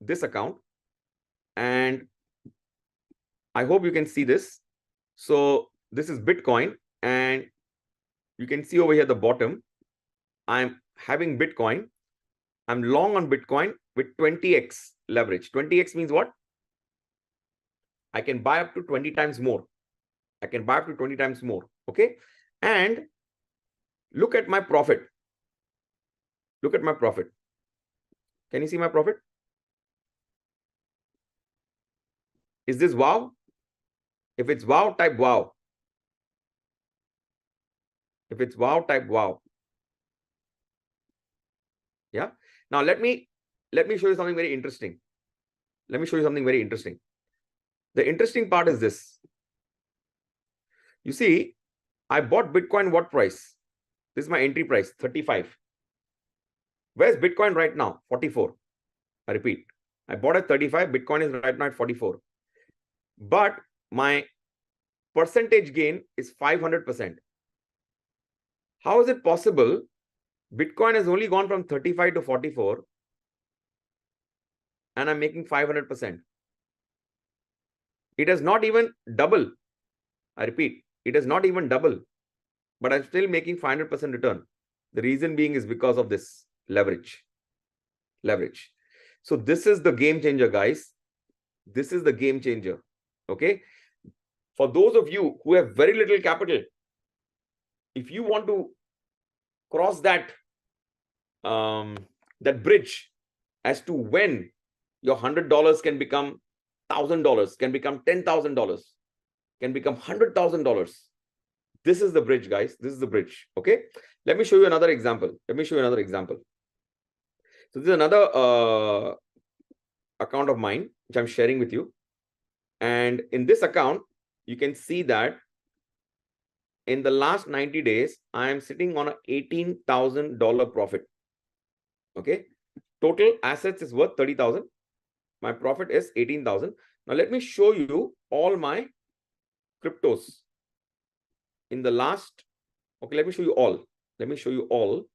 this account, and I hope you can see this. So this is Bitcoin, and you can see over here at the bottom, I'm having Bitcoin. I'm long on Bitcoin with 20x leverage. 20x means what? I can buy up to 20 times more. I can buy up to 20 times more. Okay. And look at my profit. Look at my profit. Can you see my profit? Is this wow? If it's wow, type wow. If it's wow, type wow. Yeah. Now let me show you something very interesting. Let me show you something very interesting. The interesting part is this. You see, I bought Bitcoin what price? This is my entry price, 35. Where's Bitcoin right now? 44. I repeat, I bought at 35. Bitcoin is right now at 44. But my percentage gain is 500%. How is it possible? Bitcoin has only gone from 35 to 44 and I'm making 500%. It has not even double. I repeat, it has not even double, but I'm still making 500% return. The reason being is because of this leverage. Leverage. So this is the game changer, guys. This is the game changer. Okay. For those of you who have very little capital, if you want to cross that that bridge as to when your $100 can become $1,000, can become $10,000, can become $100,000. This is the bridge, guys. This is the bridge. Okay. Let me show you another example. Let me show you another example. So this is another account of mine, which I'm sharing with you. And in this account, you can see that in the last 90 days, I am sitting on an $18,000 profit. Okay. Total assets is worth 30,000. My profit is 18,000. Now let me show you all my cryptos in the last. Okay, let me show you all. Let me show you all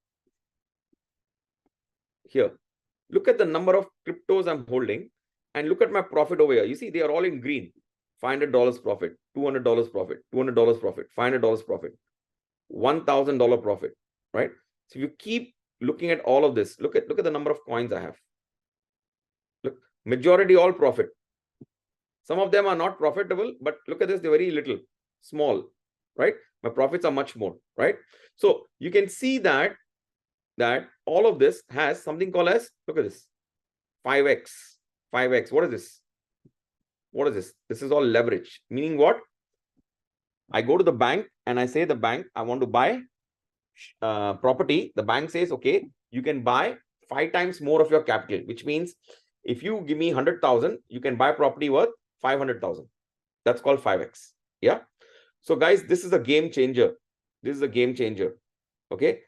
here. Look at the number of cryptos I'm holding and look at my profit over here. You see, they are all in green. $500 profit, $200 profit, $200 profit, $500 profit, $1,000 profit, right? So if you keep looking at all of this, look at the number of coins I have. Look, majority all profit. Some of them are not profitable, but look at this, they're very little, small, right? My profits are much more, right? So you can see that all of this has something called as, look at this, 5x. 5x. What is this? What is this? This is all leverage. Meaning what? I go to the bank and I say, the bank, I want to buy property. The bank says, okay, you can buy 5 times more of your capital, which means if you give me 100,000, you can buy property worth 500,000. That's called 5x. Yeah. So guys, this is a game changer. This is a game changer. Okay.